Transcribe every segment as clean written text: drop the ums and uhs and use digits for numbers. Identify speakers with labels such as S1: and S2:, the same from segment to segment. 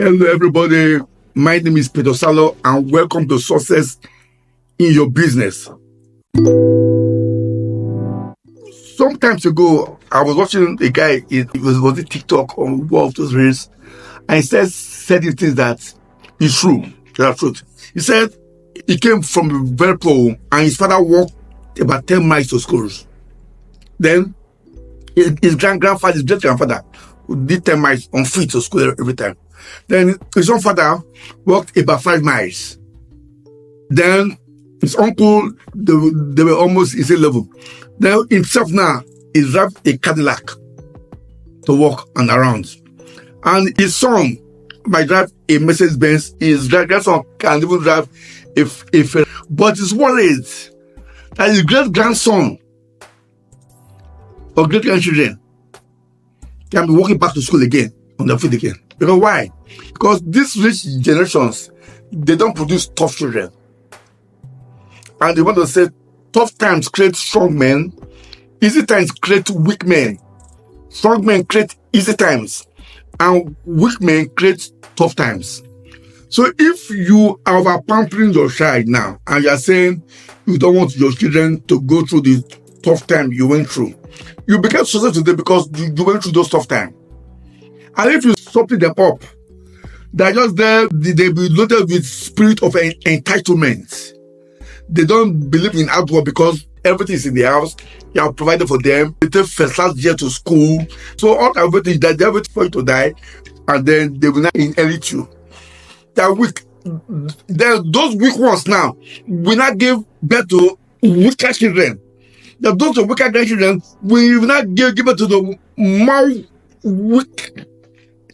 S1: Hello, everybody. My name is Peter Osalor, and welcome to Success in Your Business. Some times ago, I was watching a guy. It was a TikTok on one of those reels, and he said certain things that is true. That's truth. He said he came from a very poor home, and his father walked about 10 miles to schools. Then his grandfather, his great grandfather, did 10 miles on feet to school every time. Then his own father walked about 5 miles. Then his uncle, they were almost in the same level. Then himself now, he drives a Cadillac to walk and around. And his son might drive a Mercedes Benz. His grandson can even drive a Ferrari. But he's worried that his great grandson or great grandchildren can be walking back to school again on their feet again. Because why? Because these rich generations, they don't produce tough children. And they want to say tough times create strong men, easy times create weak men. Strong men create easy times, and weak men create tough times. So if you are pampering your child now, and you are saying you don't want your children to go through the tough time you went through, you became successful today because you went through those tough times. And if you soften them up, they're just there, they be loaded with spirit of entitlement. They don't believe in hard work because everything is in the house. You have provided for them. They take first class year to school. So all everything that they're waiting for you to die, and then they will not inherit you. They're weak. Those weak ones now will not give birth to weaker children. Those weaker grandchildren will not give birth to the more weak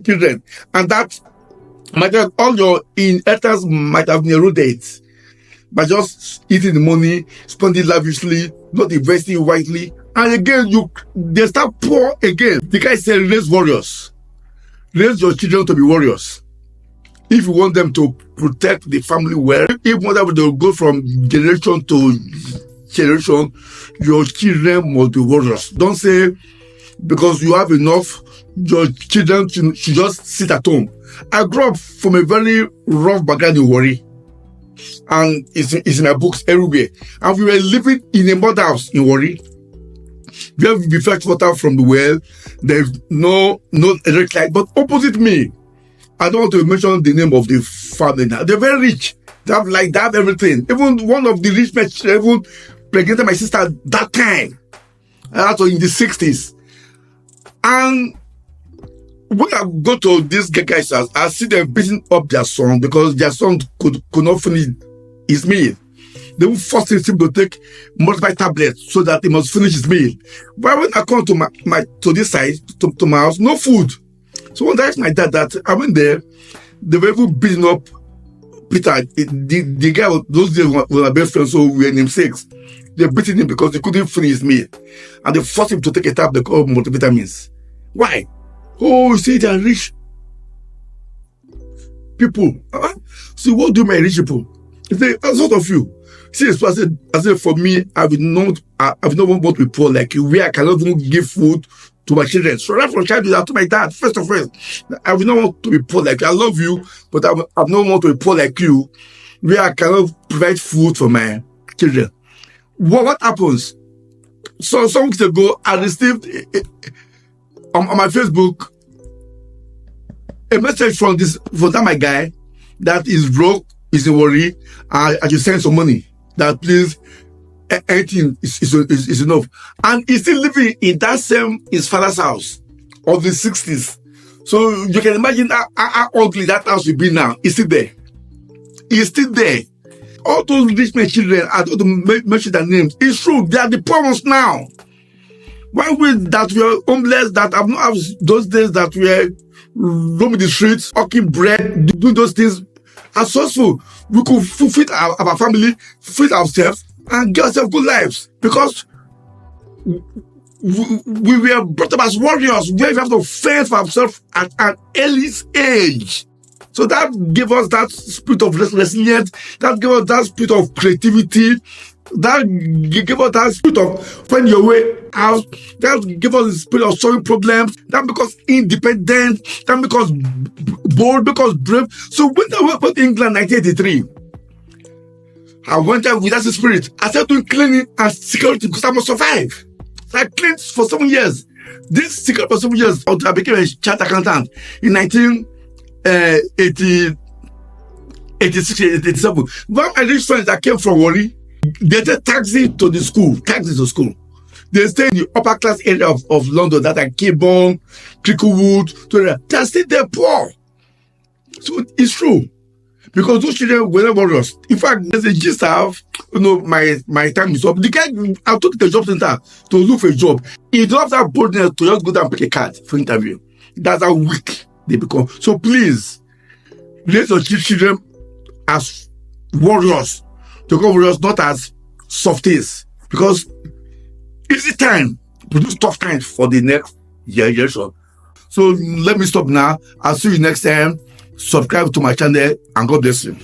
S1: children. And that might have all your inheritance might have eroded by just eating the money, spending lavishly, not investing wisely. And again, they start poor again. The guy said, raise warriors. Raise your children to be warriors. If you want them to protect the family well, if you want them to go from generation to generation, your children must be warriors. Don't say, because you have enough, your children should just sit at home. I grew up from a very rough background in Warri. And it's in my books everywhere. And we were living in a mud house in Warri. We fetch water from the well. There's no electric light. But opposite me, I don't want to mention the name of the family now. They're very rich. They have everything. Even one of the rich men even pregnant my sister at that time. That was in the 60s. And when I go to these guys' house, I see them beating up their son because their son could not finish his meal. They will force him to take multiple tablets so that he must finish his meal. But when I come to this side, to my house, no food. So when I asked my dad that I went there, they were even beating up Peter. The guy, those days was my best friend, so we were namesakes. They beating him because he couldn't finish his meal. And they forced him to take a tablet called multivitamins. Why? Oh, you see, they are rich people. See, what do my rich people? He said, a lot of you. See, I said, for me, I will not want to be poor like you, where I cannot even give food to my children. So right from childhood, to my dad, first of all, I will not want to be poor like you. I love you, but I will not want to be poor like you, where I cannot provide food for my children. What happens? So some weeks ago, I received on my Facebook a message from that my guy that is broke, is in Warri, I should send some money. That please, anything is enough. And he's still living in that same his father's house of the 60s. So you can imagine how ugly that house will be now. He's still there. He's still there. All those rich men children, I don't want to mention their names. It's true, they are the poor ones now. Why we that were homeless, that have not have those days that were roaming the streets, hawking bread, doing those things are successful. We could feed our family, feed ourselves, and get ourselves good lives. Because we were brought up as warriors, where we have to fend for ourselves at an early age. So that gave us that spirit of resilience, that gave us that spirit of creativity, that give us that spirit of find your way out. That give us the spirit of solving problems. That make us independent. That make us bold, make us brave. So when I went to England 1983, I went there with that spirit. I started doing cleaning and security because I must survive. So I cleaned for 7 years. This secret for 7 years until I became a chartered accountant in 1986, 87. One of my rich friends that came from Wari, they take taxi to the school, taxi to school. They stay in the upper class area of London, that are Caborn, Cricklewood, they're still there poor. So it's true. Because those children were not warriors. In fact, there's a gist I have, my time is up. The guy, I took the job center to look for a job. He don't have that boldness to just go down and pick a card for interview. That's how weak they become. So please, raise your children as warriors. To go warriors, not as softies. Because easy time produce tough times for the next generation. So let me stop now. I'll see you next time. Subscribe to my channel and God bless you.